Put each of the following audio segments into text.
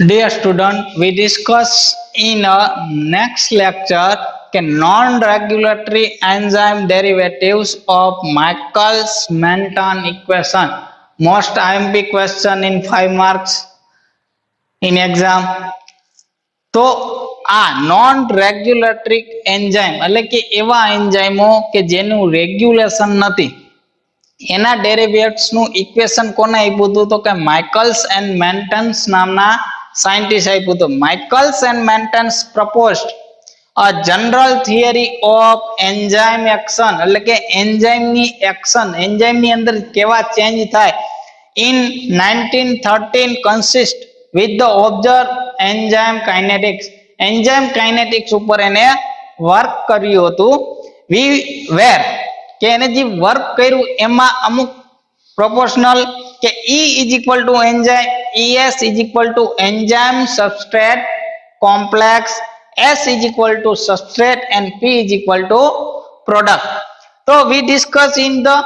Dear student, we discuss in a next lecture non-regulatory enzyme derivatives of Michaelis-Menten equation. Most IMP question in 5 marks in exam. તો આ non regulatory enzyme એટલે કે એવા એન્ઝાઇમો કે જેનું regulation નથી એના ડેરિવેટિવ્સ નું ઇક્વેશન કોને આપ્યું હતું તો કે માઇકલ્સ એન્ડ મેન્ટન્સ નામના સાયન્ટિસ્ટ આપ્યું હતું. Michaelis and Menten proposed a general theory of enzyme action એટલે કે એન્ઝાઇમ ની એક્શન એન્ઝાઇમ ની અંદર કેવા ચેન્જ થાય in 1913 consist with the observed enzyme kinetics. Enzyme kinetics ઉપર એને વર્ક કર્યું હતું. we were કે એને જે વર્ક કર્યું એમાં અમુક પ્રોપોર્શનલ કે E is equal to enzyme, ES is equal to enzyme substrate complex, S is equal to substrate and P is equal to product. So we discuss in the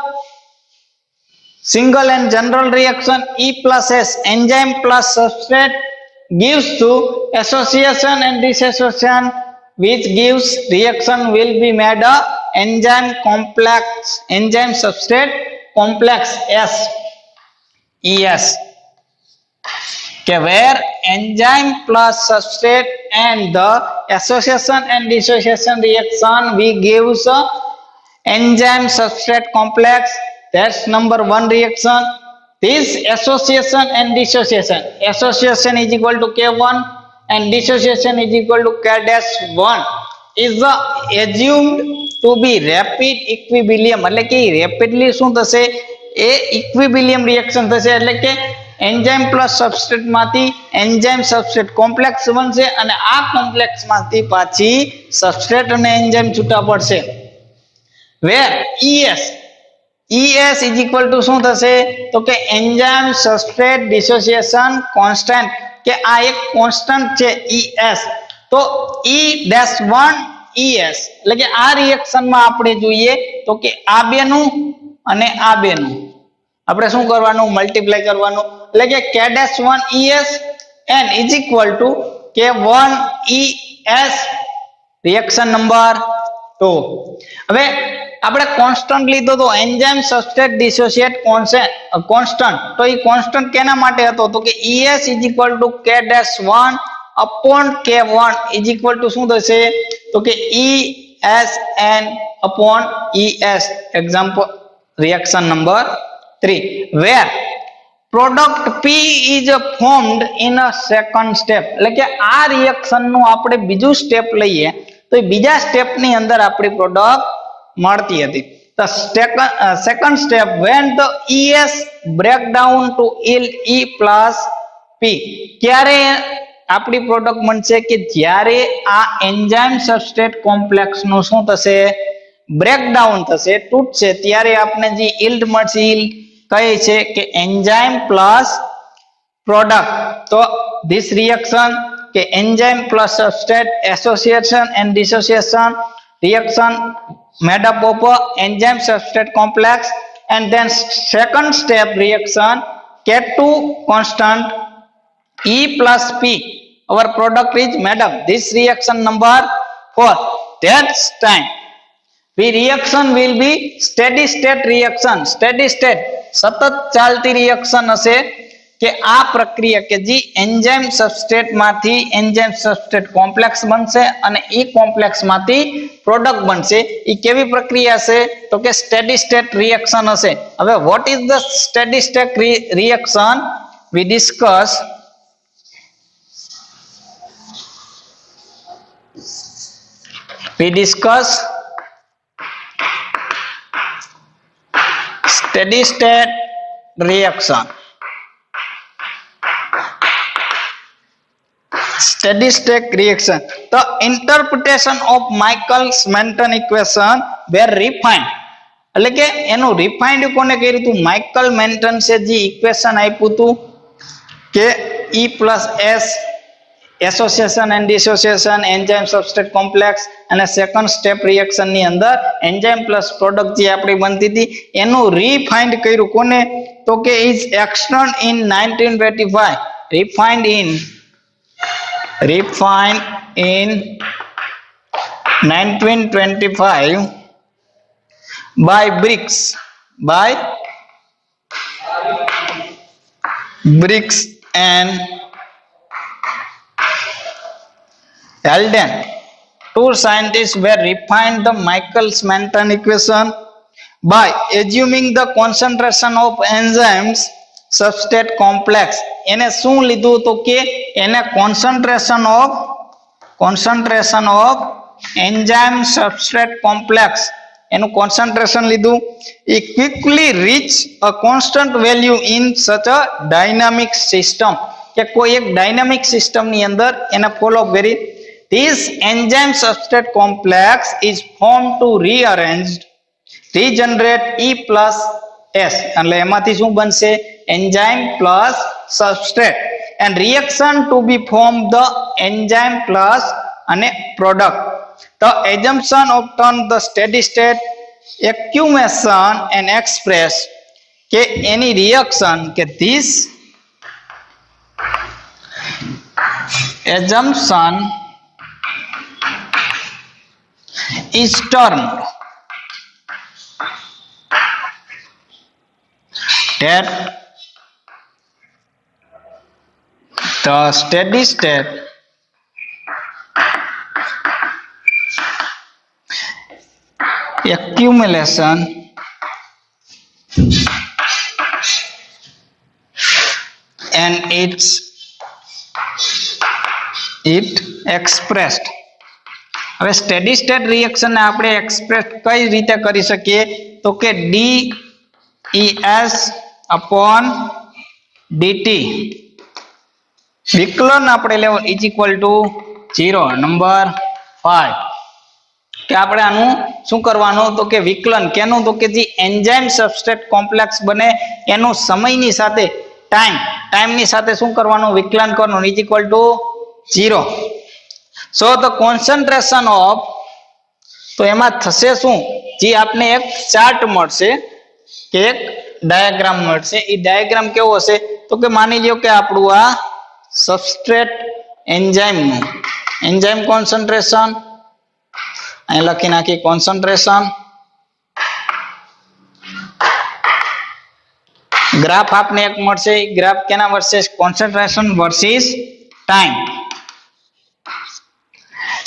single and general reaction E plus S, enzyme plus substrate gives to association and dissociation, which gives reaction will be made a enzyme complex, enzyme substrate complex S, ES, where enzyme plus substrate and the association and dissociation reaction we gives a enzyme substrate complex. That's number one reaction. This association and dissociation, association is equal to K1 and dissociation is equal to K-1 is assumed to be rapid equilibrium એટલે કે rapidly શું થશે એ equilibrium reaction થશે એટલે કે enzyme plus substrate માંથી enzyme substrate complex બનશે અને આ કોમ્પ્લેક્સ માંથી પાછી સબસ્ટ્રેટ અને એન્ઝાઇમ છૂટા પડશે. where ES is equal to શું થશે તો કે એન્ઝાઇમ સબસ્ટ્રેટ ડિસોસિએશન કોન્સ્ટન્ટ કે આ એક કોન્સ્ટન્ટ છે ES. તો E-1 ES એટલે કે આ રિએક્શન માં આપણે જોઈએ તો કે આ બેનું અને આ બેનું આપણે શું કરવાનું મલ્ટીપ્લાય કરવાનું એટલે કે K-1 ES n is equal to K1 ES reaction number 2. હવે આપણે કોન્સ્ટન્ટ લીધો તો એન્ઝાઇમ સબસ્ટ્રેટ ડિસોસિએટ કોન્સ્ટન્ટ તો એ કોન્સ્ટન્ટ કેના માટે હતો તો કે ES is equal to K-1 upon K1 is equal to શું થશે તો કે ESN upon ES. example reaction number 3 where product P is formed in a second step એટલે કે આ રિએક્શન નું આપણે બીજું સ્ટેપ લઈએ તો એ બીજા સ્ટેપ ની અંદર આપણી પ્રોડક્ટ મળતી હતી. The second step when the ES break down to yield E plus P ક્યારે આપણી પ્રોડક્ટ બનશે કે જ્યારે આ એન્ઝાઇમ સબસ્ટ્રેટ કોમ્પ્લેક્સ નું શું થશે બ્રેકડાઉન થશે તૂટશે ત્યારે આપણે જે yield મળશે yield કહે છે કે એન્ઝાઇમ પ્લસ પ્રોડક્ટ. તો this reaction કે enzyme plus substrate association and dissociation reaction made up of a enzyme substrate complex and then second step reaction K2 constant E plus P our product is made up. This reaction number 4. That's time the reaction will be steady state reaction. Steady state સતત ચાલતી reaction હશે કે આ પ્રક્રિયા કે જે enzyme substrate માંથી enzyme substrate complex બનશે અને એ કોમ્પ્લેક્સ માંથી પ્રોડક્ટ બનશે. એ કેવી પ્રક્રિયા હશે તો કે સ્ટેડી સ્ટેટ રિએક્શન હશે. હવે what is the steady state reaction we discuss steady state reaction. Steady state reaction. The interpretation of Michaelis-Menten equation were refined. એટલે કે એનું રિફાઇન્ડ કોને કર્યું હતું માઇકલ મેન્ટન્સે જે ઇક્વેશન આપ્યું હતું કે E plus S association and dissociation enzyme substrate complex અને સેકન્ડ સ્ટેપ રિએક્શન ની અંદર એન્ઝાઇમ પ્લસ પ્રોડક્ટ જે આપણી બનતી હતી એનું રિફાઇન્ડ કર્યું કોને તો કે is extern in 1985 refined in refined in 1925 by Briggs and Eldon. Two scientists were refined the Michaelis-Menten equation by assuming the concentration of enzymes substrate complex. એને શું લીધું તો કે એને concentration of enzyme substrate complex એનું concentration લીધું. It quickly reach a constant value in such a dynamic system કે કોઈ એક dynamic system ની અંદર એને follow કરી. This enzyme substrate complex is formed to regenerate E plus S એટલે એમાંથી શું બનશે enzyme plus substrate and reaction to be formed the enzyme plus અને product. The assumption obtain the steady state accumulation and express કે any reaction કે this assumption is termed that the steady state accumulation and it expressed. હવે steady state reaction ને આપણે express કઈ રીતે કરી શકીએ તો કે DES/dt વિકલન આપણે લેવું ઇઝ ઇક્વલ ટુ 0. નંબર 5 કે આપણે આનું શું કરવાનું તો કે વિકલન કેનું તો કે જે એન્ઝાઇમ સબસ્ટ્રેટ કોમ્પ્લેક્સ બને એનું સમયની સાથે ટાઈમની સાથે શું કરવાનું વિકલન કરવાનું is equal to 0. So the concentration of તો એમાં થશે શું જે આપને એક ચાર્ટ મળશે કે એક ડાયાગ્રામ મળશે એ ડાયાગ્રામ કેવો હશે તો કે માની લ્યો કે આપણું આ સબસ્ટ્રેટ એન્ઝાઇમનું એન્ઝાઇમ કોન્સન્ટ્રેશન અહીં લખી નાખી કોન્સન્ટ્રેશન ગ્રાફ આપને એક મળશે ગ્રાફ કેના versus concentration versus time.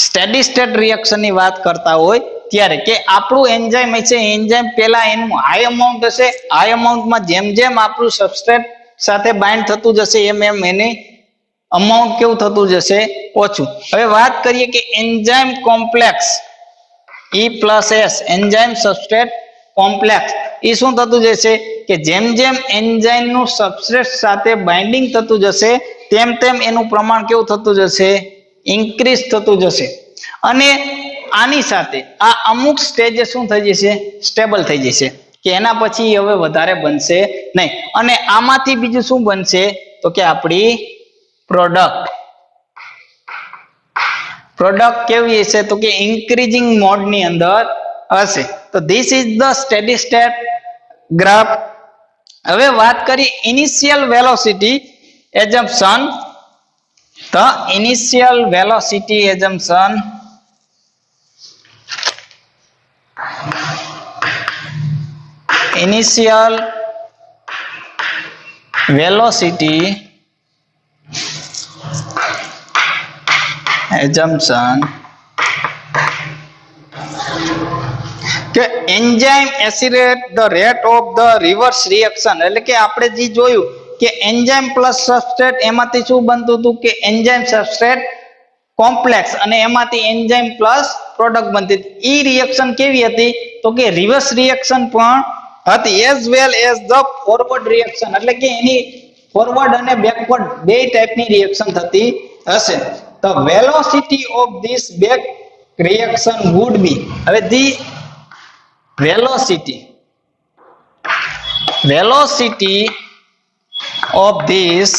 Steady state reaction ની વાત કરતા હોય ત્યારે કે આપણું એન્ઝાઇમ છે એન્ઝાઇમ પહેલા એનું હાઈ અમાઉન્ટ હશે હાઈ અમાઉન્ટમાં જેમ જેમ આપણું સબસ્ટ્રેટ સાથે બાઇન્ડ થતું જશે એમ એમ એની અમાઉન્ટ કેવું થતું જશે ઓછું. હવે વાત કરીએ કે enzyme complex E+S enzyme substrate complex એ શું થતું જશે કે જેમ જેમ એન્ઝાઇમ નું સબસ્ટ્રેટ સાથે બાઇન્ડિંગ થતું જશે તેમ તેમ એનું પ્રમાણ કેવું થતું જશે ઇન્ક્રીઝ થતું જશે અને આની સાથે આ અમુક સ્ટેજે શું થઈ જશે સ્ટેબલ થઈ જશે કે એના પછી હવે વધારે બનશે નહીં અને આમાંથી બીજું શું બનશે તો કે આપણી પ્રોડક્ટ કેવી હશે તો કે ઇન્ક્રીઝિંગ મોડ ની અંદર હશે. તો this is the steady state graph. હવે વાત કરી initial velocity assumption. The initial velocity assumption કે enzyme accelerate the rate of the reverse reaction એટલે કે આપણે જે જોયું કે એન્ઝાઇમ પ્લસ સબસ્ટ્રેટ એમાંથી શું બનતું હતું કે એન્ઝાઇમ સબસ્ટ્રેટ કોમ્પ્લેક્સ અને એમાંથી એન્ઝાઇમ પ્લસ પ્રોડક્ટ બનતી હતી. ઈ રિએક્શન કેવી હતી તો કે રિવર્સ રિએક્શન પણ હતી as well as the forward reaction એટલે કે એની ફોરવર્ડ અને બેકવર્ડ બે ટાઈપની રિએક્શન થતી હશે. The velocity of this back reaction would be હવે the velocity of this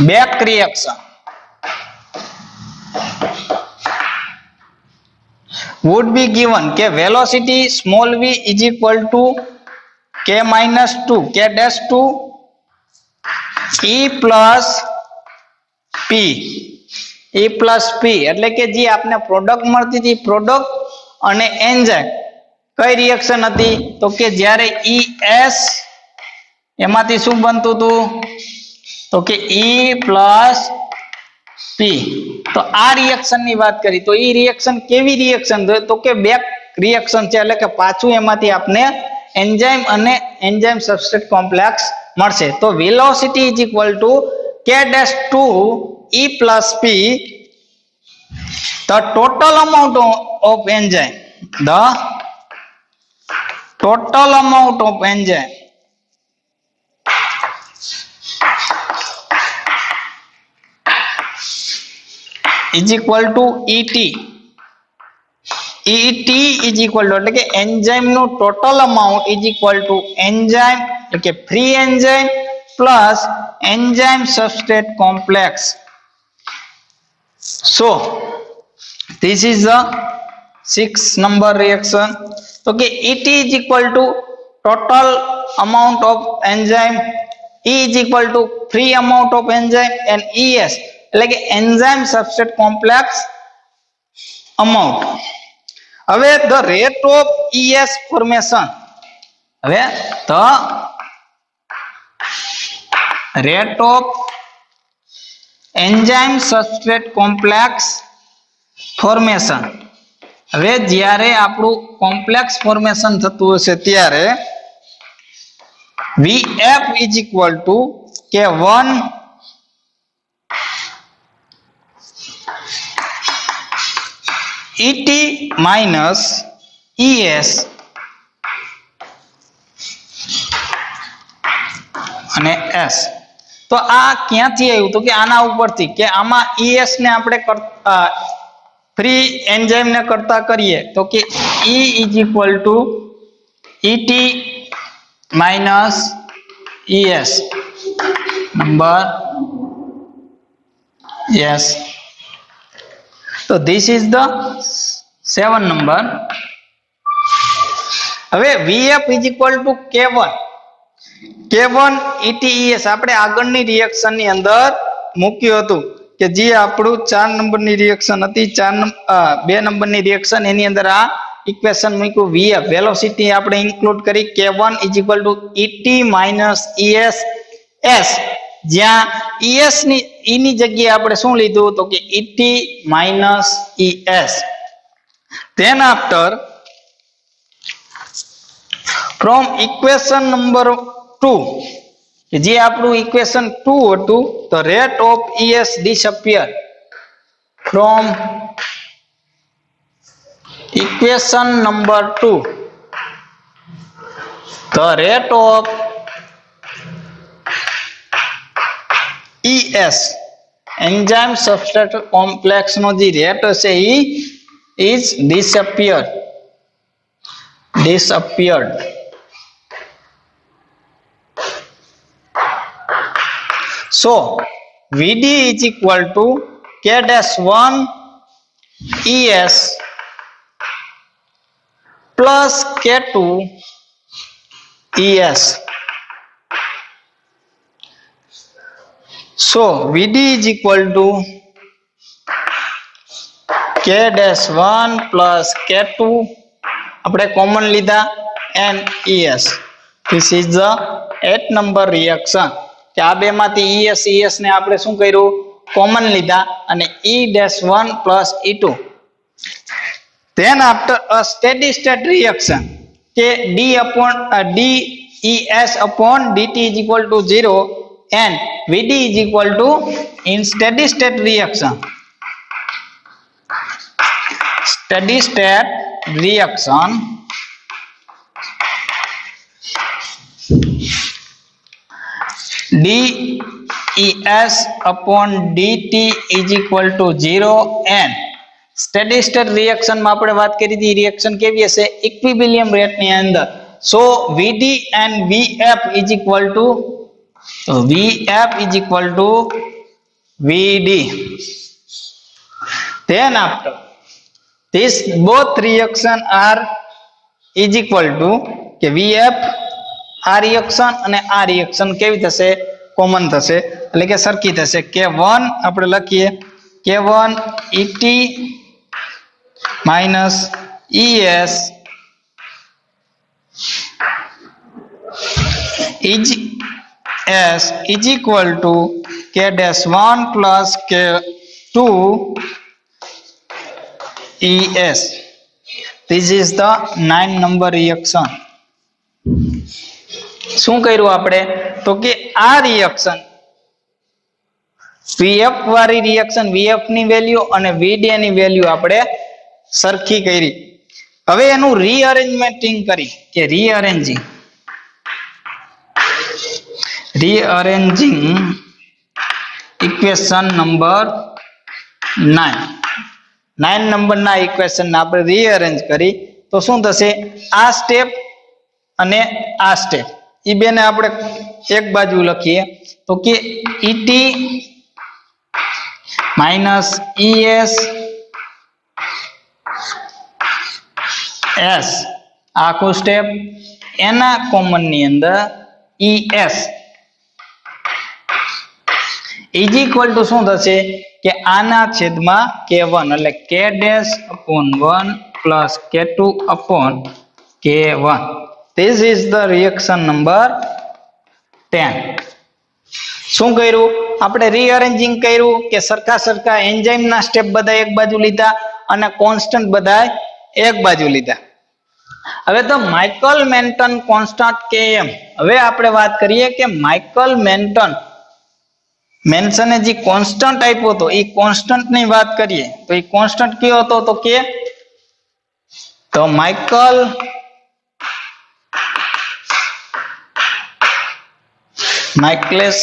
back reaction would be given કે velocity small v is equal to k minus 2 k dash 2 e plus P, E plus પી એટલે કે જે આપને product મળતી હતી product અને enzyme કઈ રિએક્શન હતી તો કે જ્યારે ES એમાંથી શું બનતું હતું તો કે E પ્લસ પી. તો આ રિએક્શન ની વાત કરી તો એ રિએક્શન કેવી રિએક્શન તો કે બેક રિએક્શન છે એટલે કે પાછું એમાંથી આપને એન્ઝાઇમ અને એન્ઝાઇમ સબસ્ટ્રેટ કોમ્પ્લેક્સ મળશે. તો velocity is equal to K-2 E plus P, the total amount of enzyme, the total amount of enzyme is equal to ET. ET is equal to એટલે કે એન્ઝાઇમ નું total amount is equal to enzyme એટલે કે free enzyme plus enzyme substrate complex. So this is the 6 number reaction. તો કે ET is equal to total amount of enzyme, E is equal to free amount of enzyme and ES એટલે કે enzyme substrate complex amount. હવે the rate of ES formation, હવે the rate of enzyme substrate complex formation. હવે જ્યારે આપણું complex formation થતું હશે ત્યારે VF is equal to K1 ET minus ES અને S. તો આ ક્યાંથી આવ્યું તો કે આના ઉપરથી કે આમાં ES ને આપણે ફ્રી એન્ઝાઇમ ને કરતા કરીએ તો કે E is equal to ET minus ES number yes. So this is the 7 number. હવે VF is equal to K1 ETES આપણે આગળની રિએક્શન ની અંદર મૂક્યું હતું કે જે આપણું 4 નંબરની રિએક્શન હતી 2 નંબરની રિએક્શન એની અંદર આ ઇક્વેશન મૂક્યું VF વેલોસિટી આપણે ઇન્ક્લુડ કરી K1 is equal to ET minus ES S, જ્યાં ES ની E ની જગ્યાએ આપણે શું લીધું તો કે ET minus ES. Then after from equation number 2 જે આપણું equation 2 હતું the rate of ES disappear. From equation number 2 the rate of ES enzyme substrate complex નો જે રેટ હશે એ is disappeared. So VD is equal to K-1 ES plus K2 ES. So VD is equal to K-1 plus K2 આપણે common લીધા and ES. This is the 8 number reaction કે આ બેમાંથી ES ને આપણે શું કર્યું કોમન લીધા અને E-1 plus E2. Then after a steady state reaction કે DES upon DT is equal to 0 and VD is equal to in steady state reaction DES upon DT is equal to 0 and steady state reaction માં આપણે વાત કરી હતી reaction કેવી હશે equilibrium rate ની અંદર. So VD and VF is equal to VD. Then after this both reaction are is equal to કે VF આ રિએક્શન અને આ રિએક્શન કેવી થશે કોમન થશે એટલે કે સરખી થશે K1 આપણે લખીએ K1 ET minus ES is equal to K-1 plus K2 ES. This is the 9 number reaction. શું કર્યું આપણે તો કે આ રિએક્શન VF વાળી રિએક્શન VF ની વેલ્યુ અને VD ની વેલ્યુ આપણે સરખી કરી. હવે એનું રીઅરેન્જમેન્ટિંગ કરી કે રીઅરેન્જિંગ ઇક્વેશન નંબર 9 નંબરના ઇક્વેશન આપણે રીઅરેન્જ કરી તો શું થશે આ સ્ટેપ અને આ સ્ટેપ ઈ બેને આપણે એક બાજુ લખીએ તો કે ET minus ES S આખું સ્ટેપ એના કોમન ની અંદર ES ઇઝ ઇક્વલ ટુ શું થશે કે આના છેદમાં K1 એટલે K'/1 plus K2 upon K1. This is the reaction number 10. શું કર્યું આપણે રીઅરેન્જિંગ કર્યું કે સરખા એન્ઝાઇમ ના સ્ટેપ બધા એક બાજુ લીધા અને કોન્સ્ટન્ટ બધા એક બાજુ લીધા. હવે તો માઇકલ મેન્ટન કોન્સ્ટન્ટ Km. હવે આપણે વાત કરીએ કે માઇકલ મેન્શને જે કોન્સ્ટન્ટ આપ્યો હતો એ કોન્સ્ટન્ટ ની વાત કરીએ તો એ કોન્સ્ટન્ટ કયો હતો તો કે તો માઇકલેસ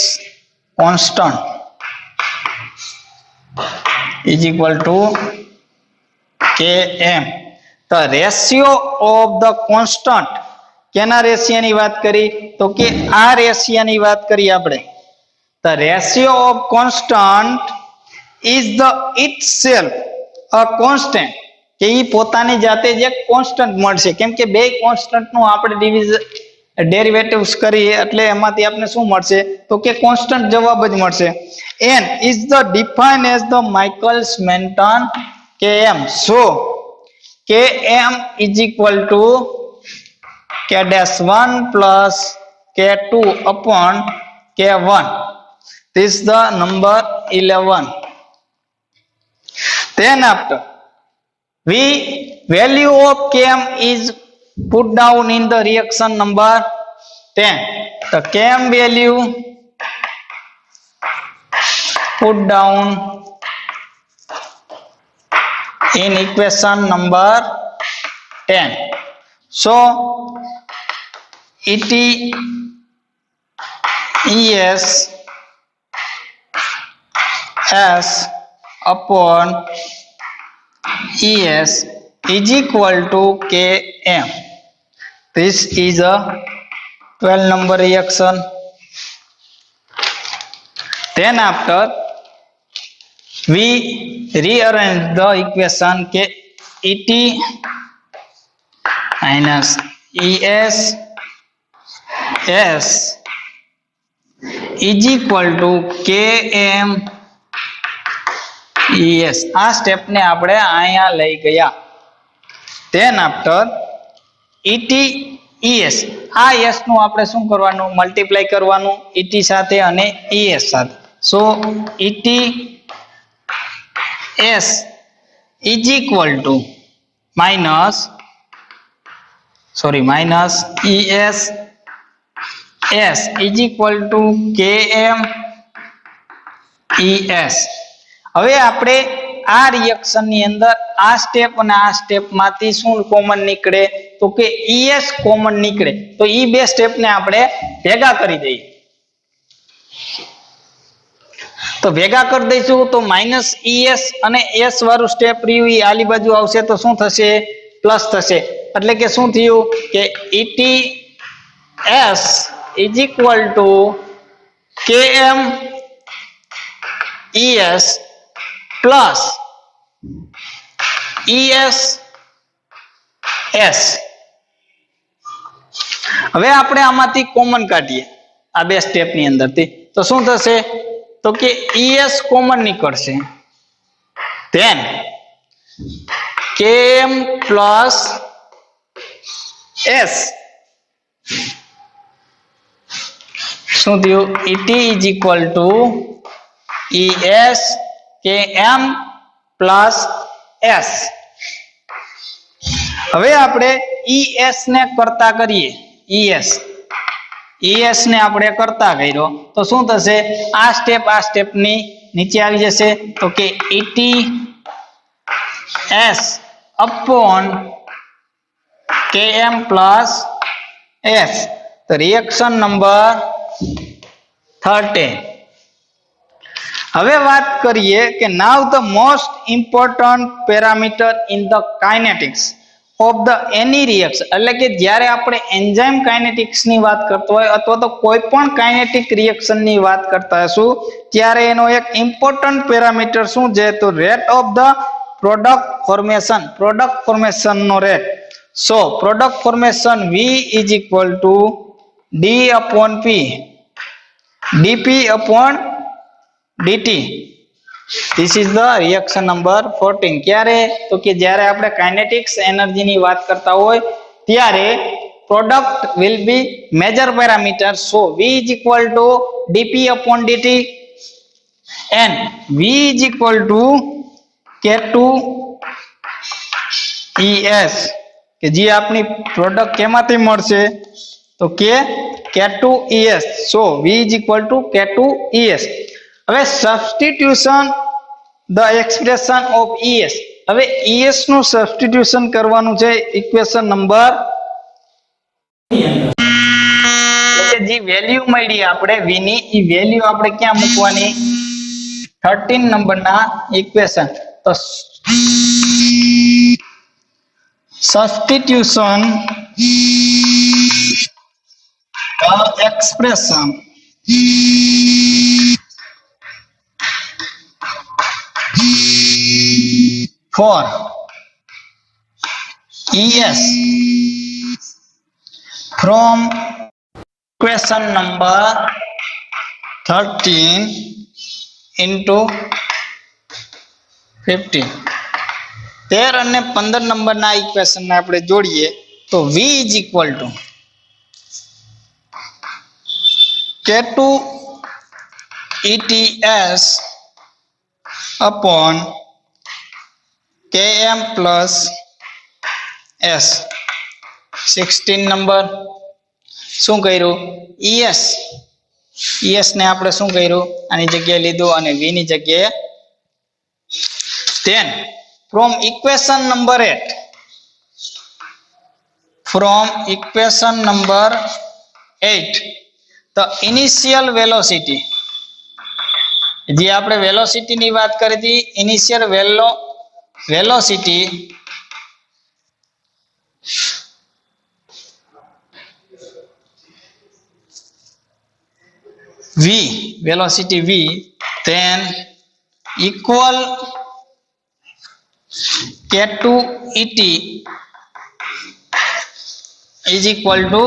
constant is equal to Km. The ratio of the constant કેના રેશિયો ની વાત કરી તો કે આ રેશિયો ની વાત કરી આપણે. The ratio of constant is the itself a constant કે ઈ પોતાની જાતે જ એક કોન્સ્ટન્ટ મળશે કેમ કે બે કોન્સ્ટન્ટ નું આપણે ડેરિવેટિવ્સ કરીએ એટલે એમાંથી આપણે શું મળશે તો કે કોન્સ્ટન્ટ જવાબ જ મળશે. n is the defined as the Michaelis Menten Km. So Km is equal to K'1 plus K2 upon K1. This is the number 11. Then after value of Km is put down in the reaction number 10. The Km value put down in equation number 10. So ET ES S upon ES is equal to Km. This is a 12 number reaction. Then after we rearrange the equation K ET minus ES S is equal to Km ES. આ step ને આપણે અહીંયા લઈ ગયા. Then after ET ES આ S નું આપણે શું કરવાનું મલ્ટીપ્લાય કરવાનું ET સાથે અને ES સાથે. So ET S is equal to minus ES S is equal to Km ES. હવે આપણે આ રિએક્શન ની અંદર આ સ્ટેપ અને આ સ્ટેપ માંથી શું કોમન નીકળે તો કે ES કોમન નીકળે તો ઈ બે સ્ટેપ ને આપણે ભેગા કરી દઈએ. તો ભેગા કરી દઈશું તો માઈનસ ES અને S વાળું સ્ટેપ રહ્યું ઈ આલી બાજુ આવશે તો શું થશે પ્લસ થશે એટલે કે શું થયું કે ET S is equal to Km ES plus ES S. હવે આપણે આમાંથી કોમન કાઢીએ આ બે સ્ટેપ ની અંદરથી तो शू थशे तो के ES कॉमन निकळशे then Km plus S શું થયું ET is equal to ES Km plus S. હવે આપણે ES ને કરતા કરીએ ES ને આપણે કરતા કર્યો તો શું થશે આ સ્ટેપ ની નીચે આવી જશે તો કે ET S upon Km plus S. તો રિએક્શન નંબર 13. હવે વાત કરીએ કે now the most important parameter in the kinetics of the any reaction, એટલે કે જ્યારે આપણે એન્ઝાઇમ કાઇનેટિક્સ ની વાત કરતો હોય અથવા તો કોઈ પણ કાઇનેટિક રિએક્શન ની વાત કરતા હશું ત્યારે એનો એક ઇમ્પોર્ટન્ટ પેરામીટર શું છે તો rate of the product formation નો rate. So product formation V is equal to D upon P dP upon dt. This is the reaction number 14. ક્યારે તો કે જ્યારે આપણે કાઇનેટિક્સ એનર્જી ની વાત કરતા હોય ત્યારે product will be major parameter. So V is equal to dP upon dt and V is equal to K2ES કે જે આપની પ્રોડક્ટ કેમાંથી મળશે તો કે K2ES. So V is equal to K2ES. હવે substitution the expression of ES. હવે ES નું substitution કરવાનું છે ઇક્વેશન નંબર એટલે જે વેલ્યુ મળી આપણે V ની ઈ વેલ્યુ આપણે ક્યાં મૂકવાની 13 નંબરના ઇક્વેશન. તો substitution expression for ES from equation number 13 into 15. 13 અને 15 નંબરના ઇક્વેશન ને આપણે જોડીએ તો V is equal to K2 ETS upon Km plus S. 16 number શું કર્યું ES ને આપણે શું કર્યું આની જગ્યાએ લીધું અને V ની જગ્યાએ. then from equation number 8 the initial velocity, જે આપણે વેલોસિટી ની વાત કરી હતી initial velocity V, velocity V, then equal K2 ET is equal to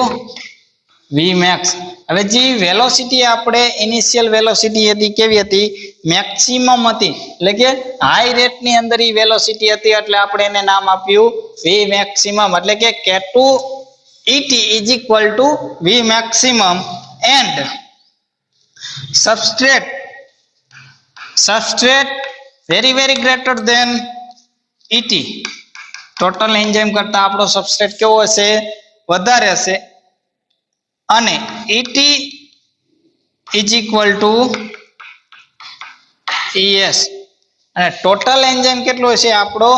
V max. હવે જે વેલોસિટી આપણે ઇનિશિયલ વેલોસિટી હતી કેવી હતી મેક્સિમમ હતી એટલે કે હાઈ રેટ ની અંદર ઈ વેલોસિટી હતી એટલે આપણે એને નામ આપ્યું V maximum એટલે કે K2 ET is equal to V maximum and substrate very greater than ET. Total enzyme કરતા આપણો સબસ્ટ્રેટ કેવો હશે વધારે હશે અને ET is equal to ES. અને ટોટલ એન્ઝાઇમ કેટલો હશે આપણો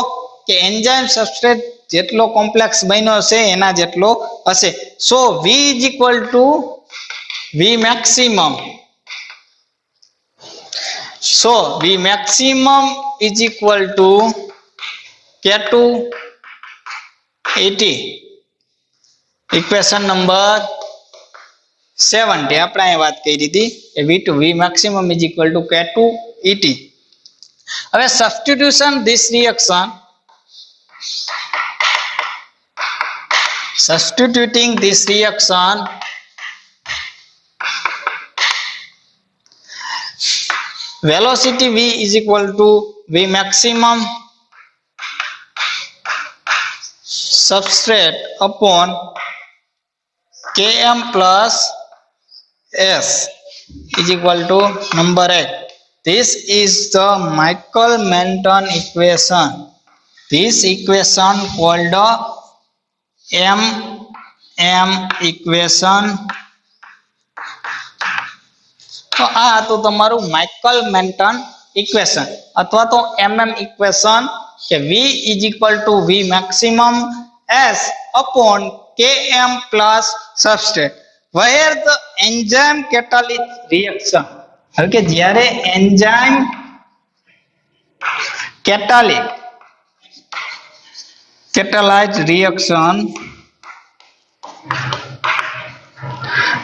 કે એન્ઝાઇમ સબસ્ટ્રેટ જેટલો કોમ્પ્લેક્સ બન્યો હશે એના જેટલો હશે. સો V is equal to V maximum. So V maximum is equal to K2 ET. Equation number 70 આપણે અહીં વાત કરી હતી એ V maximum is equal to K2 ET. હવે substitution this reaction, substituting this reaction velocity v is equal to v maximum substrate upon km plus s is equal to number 8. This is the Michael-Menton equation. This equation called MM equation. तो आ तो તમારું Michael મેન્ટન equation અથવા તો MM equation કે V is equal to V maximum S upon Km plus substrate where the enzyme catalytic reaction એટલે કે જ્યારે enzyme catalyzed reaction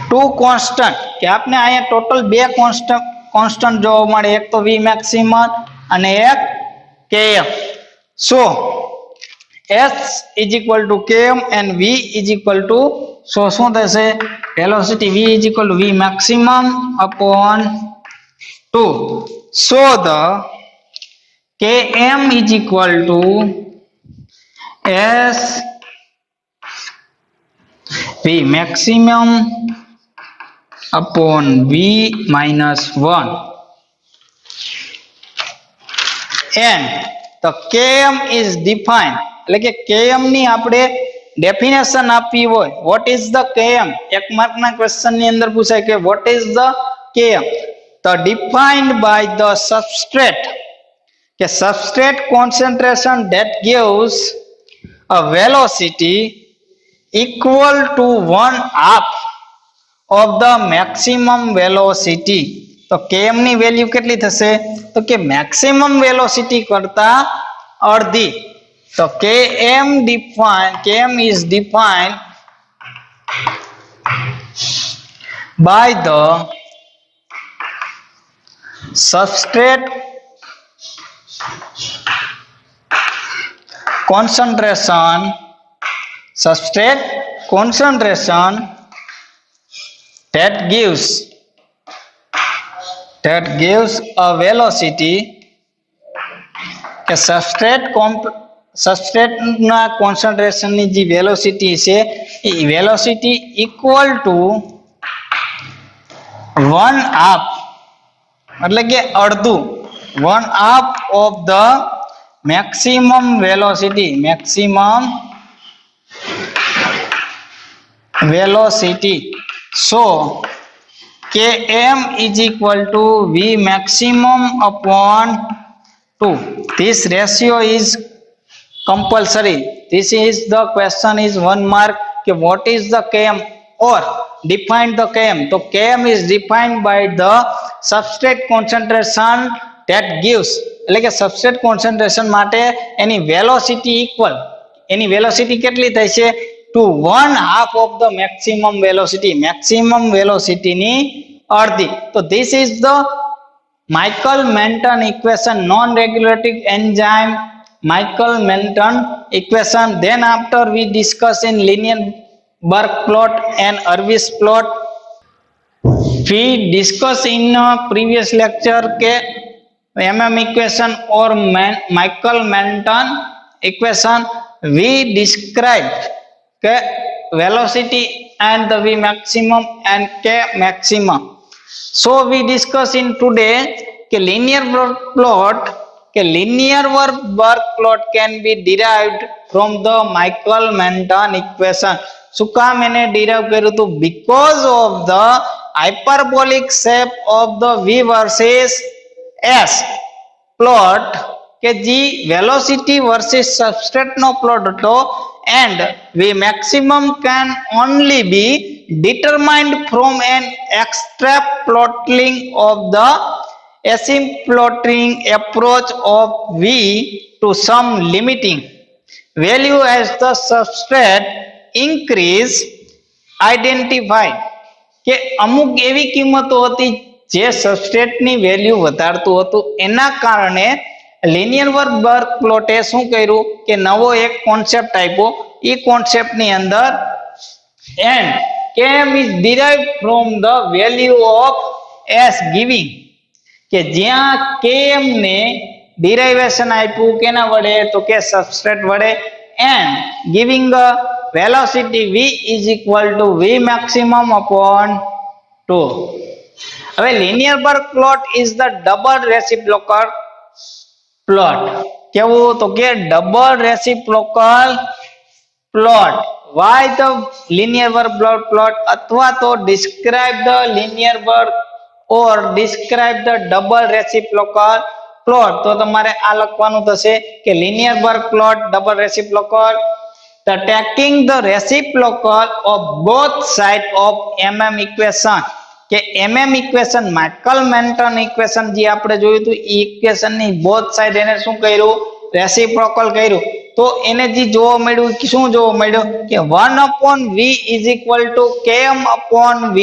to constant के आपने आया टोटल बे कांस्टेंट जो મળે એક તો V maximum અને એક Km. So S is equal to Km and V is equal to so શું થશે velocity V is equal to V maximum upon 2. So the Km is equal to S V maximum upon V minus 1 and the Km is defined એટલે કે Km ની આપણે definition આપવી હોય what is the Km એક mark ના question ની અંદર પૂછાય કે what is the Km તો defined by the substrate કે substrate concentration that gives a velocity equal to 1/2 of the maximum velocity. तो km ની વેલ્યુ કેટલી થશે તો કે maximum velocity કરતા અડધી. તો km is defined by the substrate concentration that gives a velocity કે substrate ના concentration ની જે velocity છે એ velocity equal to 1/2 એટલે કે અડધું 1/2 of the maximum velocity so Km is equal to V maximum upon 2. This ratio is compulsory. This is the question is 1 mark कि what is the Km or define the Km. तो Km is defined by the substrate concentration that gives એટલે કે substrate concentration માટે એની velocity equal એની velocity કેટલી થાય છે to 1/2 of the maximum velocity ની અડધી. તો this is the Michael-Menton equation, non-regulating enzyme Michael-Menton equation. Then after we discuss in linear Burke plot and Irwin plot. We discuss in previous lecture के MM equation or Michael-Menton equation. We described के velocity and the V maximum and K maximum. So we discuss in today कि linear Burke plot can be derived from the Michael-Menton equation. શું કામ એને derive કર્યું તો because of the hyperbolic shape of the V versus S plot કે જે velocity versus substrate નો plot હતો and V maximum can only be determined from an extrapolating of the asymptotic approach of V to some limiting value as the substrate increase identified કે અમુક એવી કિંમતો હતી જે substrate ની વેલ્યુ વધારતું હતું એના કારણે લિનિયર બર્ક પ્લોટે શું કર્યું કે નવો એક કોન્સેપ્ટ આપ્યો એ કોન્સેપ્ટ ની અંદર and Km is derived from the value of S giving કે જ્યાં km ને derivation આપ્યું કેના વડે તો કે સબસ્ટ્રેટ વડે and giving a velocity v is equal to v maximum upon 2. હવે linear burk plot is the double reciprocal plot. કેવું તો કે double reciprocal plot. Why the linear burk plot અથવા તો describe the linear burk or describe the double reciprocal plot. તો તમારે આ લખવાનું થશે કે linear burk plot double reciprocal the taking the reciprocal of both side of mm equation કે mm equation Michael મેન્ટન equation જે આપણે જોયું હતું એ equation ની both side એને શું કર્યું રેસિપ્રોકલ કર્યું તો એને જે જોવા મળ્યું શું જોવા મળ્યું કે 1/v is equal to km upon v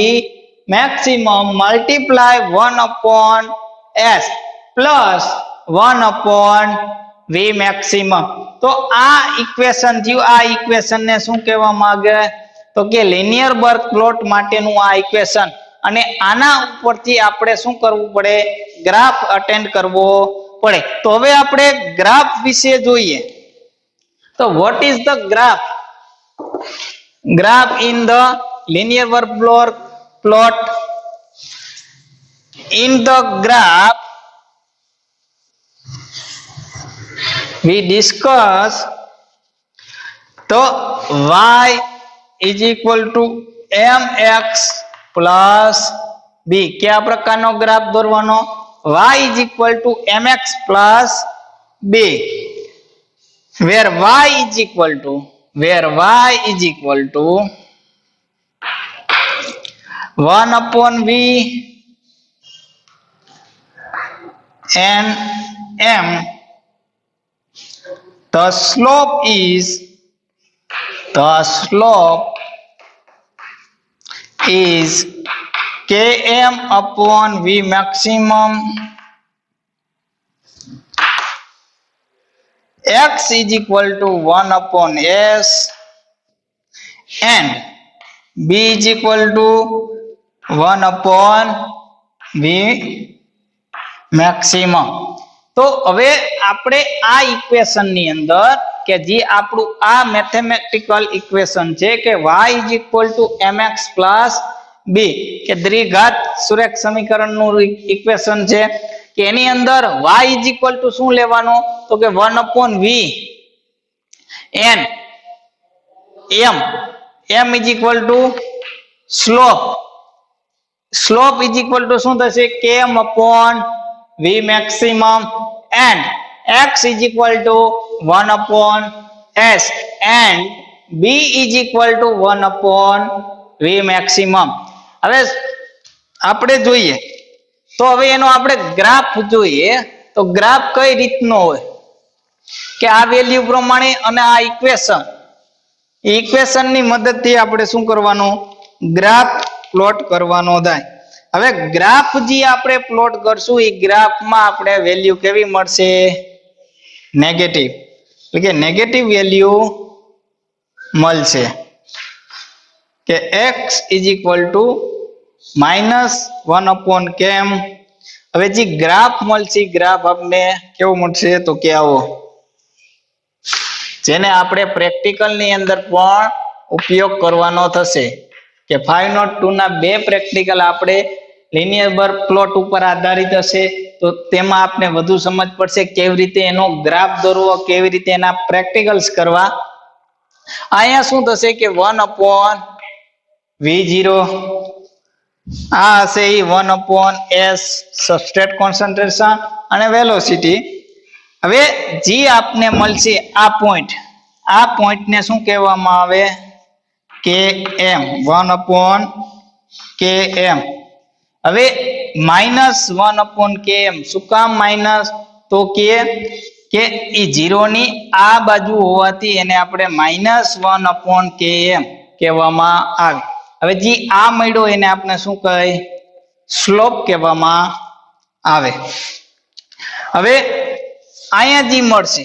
maximum multiply 1/s plus 1/v maximum. તો આ ઇક્વેશન થયું આ ઇક્વેશન ને શું કહેવા માંગે તો કે લિનિયર બર્ક પ્લોટ માટેનું આ ઇક્વેશન અને આના ઉપરથી આપણે શું કરવું પડે ગ્રાફ અટેન્ડ કરવો પડે. તો હવે આપણે ગ્રાફ વિશે જોઈએ તો what is the graph? Graph in the linear burk plot. In the graph we discuss तो y is equal to mx plus b. क्या प्रकारનો ગ્રાફ દોરવાનો y is equal to mx plus b where y is equal to 1/v and m. The slope is km upon v maximum. X is equal to 1/s and b is equal to 1/v maximum. તો હવે આપણે આ equation ની અંદર કે જે આપણું આ મેથેમેટિકલ ઇક્વેશન છે કે y is equal to mx plus b કે દ્વિઘાત સુરેખ સમીકરણનું ઇક્વેશન છે કે એની અંદર y is equal to શું લેવાનું તો કે 1/v and m is equal to slope is equal to શું થશે km upon v maximum and x is equal to 1/s and b is equal to 1/v maximum. હવે આપણે જોઈએ તો હવે એનો આપણે ગ્રાફ જોઈએ તો ગ્રાફ કઈ રીતનો હોય કે આ વેલ્યુ પ્રમાણે અને આ ઇક્વેશન ની મદદથી આપણે શું કરવાનું ગ્રાફ પ્લોટ કરવાનો થાય. હવે ગ્રાફ જે આપણે પ્લોટ કરશું એ ગ્રાફમાં આપણે વેલ્યુ કેવી મળશે નેગેટિવ એટલે કે નેગેટિવ વેલ્યુ મળશે કે x is equal to -1/km. હવે જે ગ્રાફ મળશે ગ્રાફ આપણે કેવો મળશે તો કે આવો જેને આપણે પ્રેક્ટિકલ ની અંદર પણ ઉપયોગ કરવાનો થશે કે 502 ના બે પ્રેક્ટિકલ આપણે લિનિયર બર્ક પ્લોટ ઉપર આધારિત હશે તો તેમાં આપણે વધુ સમજ પડશે કેવી રીતે એનો ગ્રાફ દોરવો કેવી રીતે એના પ્રેક્ટિકલ્સ કરવા. અહીંયા શું થશે કે 1/v0 આ હશે 1/s સબસ્ટ્રેટ કોન્સન્ટ્રેશન અને વેલોસિટી. હવે જે આપને મળશે આ પોઈન્ટ ને શું કહેવામાં આવે km 1/km. હવે -1/km શું કામ માઇનસ તો કે એ 0 ની આ બાજુ હોવાથી એને આપણે -1/km કહેવામાં આવે. હવે જે આ મળ્યો એને આપણે શું કહે સ્લોપ કહેવામાં આવે. હવે અહીંયા જે મળશે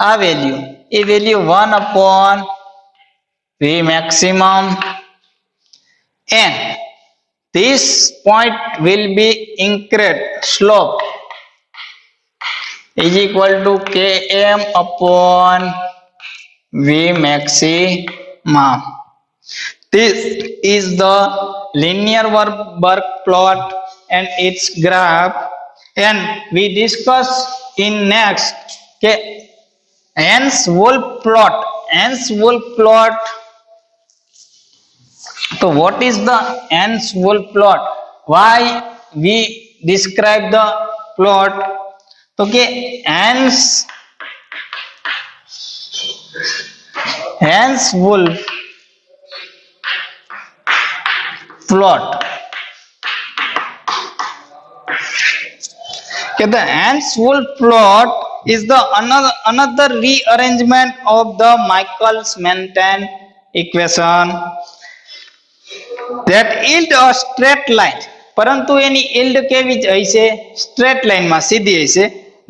આ value A value 1/v maximum n this point will be increased slope is equal to km upon v maximum. This is the linear work plot and its graph, and we discuss in next के Nernst-Wolff plot. Nernst-Wolff plot. So what is the Nernst-Wolff plot? Why we describe the plot? तो के Nernst-Wolff plot. Okay, the Nernst-Wolff plot is the another rearrangement of the Michaels-Menten equation that yield a straight line. परंतु એની yield કેવી હશે? Straight લાઈનમાં સીધી હશે.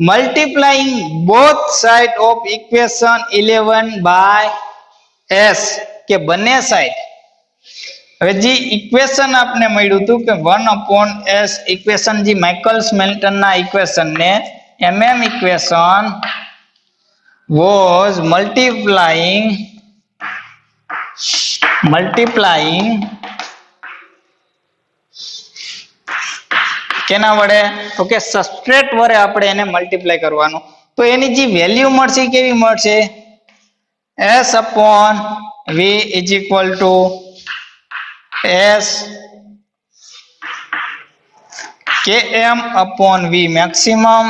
Multiplying both side of equation 11 by s કે બંને સાઈડ. હવે જે ઇક્વેશન આપને મળ્યું હતું કે 1/s ઇક્વેશન જે માઇકલ્સ મેન્ટનના ઇક્વેશન ને ઇક્વેશન was multiplying કેના વડે? તો કે સબસ્ટ્રેટ વડે આપણે એને મલ્ટીપ્લાય કરવાનું. તો એની જે વેલ્યુ મળશે કેવી મળશે? s upon v is equal to s km upon v maximum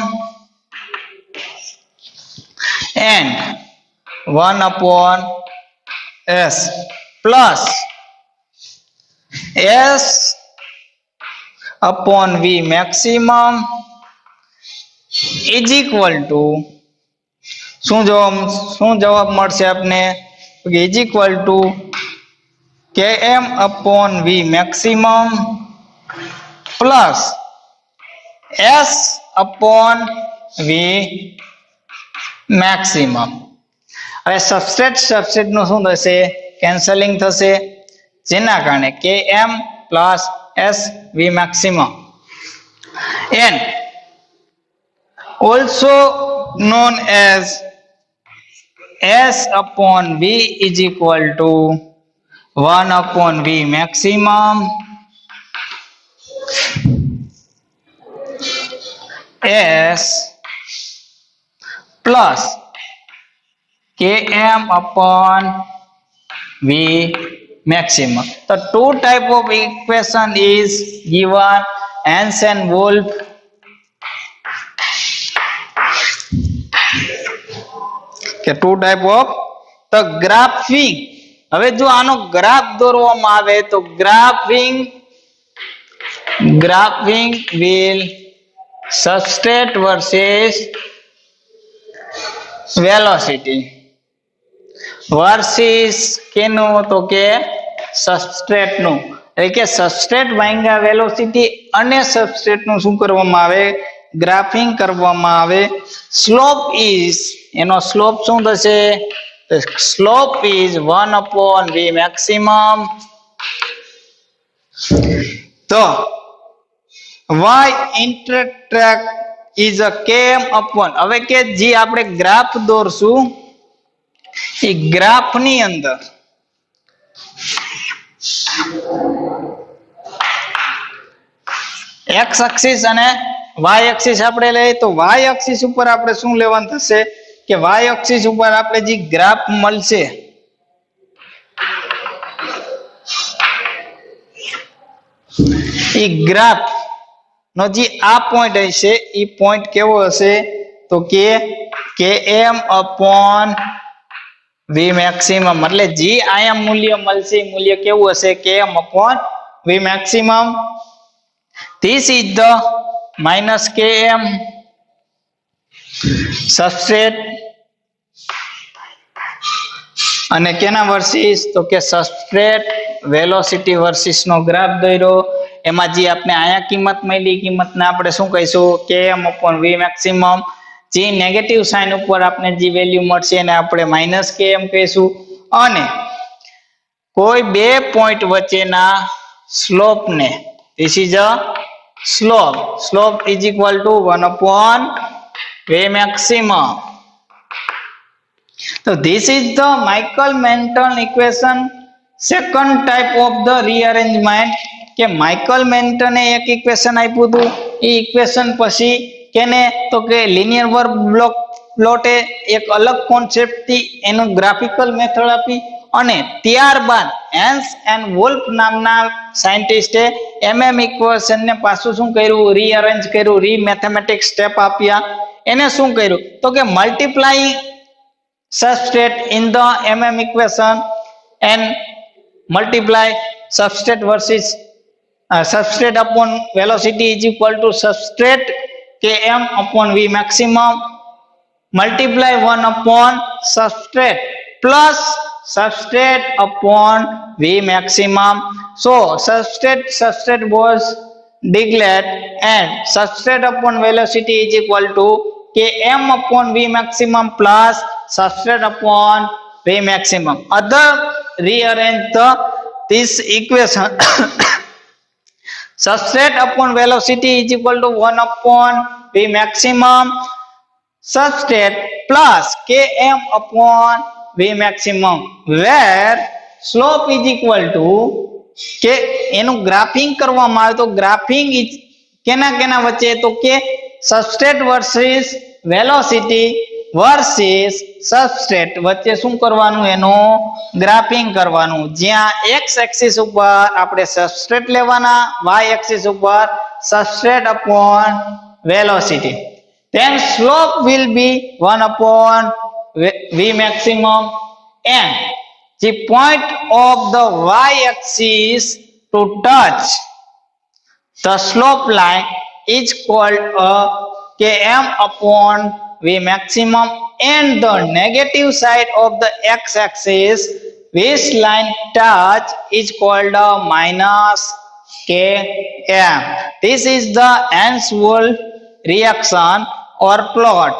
and 1/s plus s upon v maximum is equal to શું જવાબ મળશે આપને? is equal to km upon v maximum plus s upon v maximum. હવે substrate નું શું થશે? Cancelling થશે, જેના કારણે km plus s v maximum and also known as s upon v is equal to 1/v maximum s plus km upon v maximum. The two type of equation is given Nernst-Wolff કે two type of the graphing. હવે જો આનો graph દોરવામાં આવે તો graphing will substrate versus velocity versus કેનું? તો કે substrate નું. એટલે કે સબસ્ટ્રેટ ભાંગ્યા વેલોસિટી અને સબસ્ટ્રેટ નું શું કરવામાં આવે? ગ્રાફિંગ કરવામાં આવે. સ્લોપ ઇઝ, એનો સ્લોપ શું થશે? Slope is 1/v maximum. તો y intertract is a km upon. હવે કે જે આપણે ગ્રાફ દોરશું એ ગ્રાફ ની અંદર x એક્સિસ અને y એક્સિસ આપણે લઈએ તો y એક્સિસ ઉપર આપણે શું લેવાનું થશે કે y એક્સિસ ઉપર આપણે જે ગ્રાફ મળશે એ ગ્રાફ નો જે આ પોઈન્ટ હશે એ પોઈન્ટ કેવો હશે? તો કે km upon v maximum. એટલે જે આયા મૂલ્ય મળશે એ મૂલ્ય કેવું હશે? km upon v maximum. This is the minus km substrate અને કેના વર્સિસ? તો કે સબસ્ટ્રેટ વેલોસિટી વર્સિસ નો ગ્રાફ દોર્યો. એમાં જે આપણે આયા કિંમત મળી કિંમતને આપણે શું કહીશું? km upon v maximum. જે નેગેટિવ સાઇન ઉપર આપણે જે વેલ્યુ મળશે એને આપણે માઈનસ km કહીશું. અને કોઈ બે પોઈન્ટ વચ્ચેના સ્લોપ ને This is a slope. Slope is equal to 1 upon V maximum. So this is the Michael-Menton equation, second type of the rearrangement. કે માઇકલ મેન્ટને એક ઇક્વેશન આપ્યું હતું, એ ઇક્વેશન પછી કેને તો કે લિનિયર વર્બ બ્લોક પ્લોટે એક અલગ કોન્સેપ્ટ થી એનું ગ્રાફિકલ મેથડ આપી અને ત્યારબાદ હેન્સ એન્ડ વોલ્ફ નામના સાયન્ટિસ્ટે ઇક્વેશન ને પાછું શું કર્યું, રીઅરેન્જ કર્યું, રી મેથેમેટિક સ્ટેપ આપ્યા. એને શું કર્યું તો કે multiplying substrate in the equation and multiply substrate versus substrate upon velocity is equal to substrate km upon v maximum multiply 1 upon substrate plus substrate upon v maximum. So substrate was declared and substrate upon velocity is equal to km upon v maximum plus substrate upon v maximum. Other rearrange this equation. Substrate upon velocity is equal to 1 upon v maximum substrate plus km upon v maximum, where slope is equal to કે એનું graphing કરવામાં આવે તો graphing is કેના વચ્ચે તો કે substrate versus velocity versus substrate વચ્ચે શું કરવાનું, એનું ગ્રાફિંગ કરવાનું. જ્યાં x એક્સિસ ઉપર આપણે સબસ્ટ્રેટ લેવાના, y એક્સિસ ઉપર substrate upon velocity. Then slope will be 1 upon v maximum and the point of the y-axis to touch the slope line is called a km upon v maximum and the negative side of the x-axis which line touch is called a minus km. This is the Hens-Wolff reaction or plot.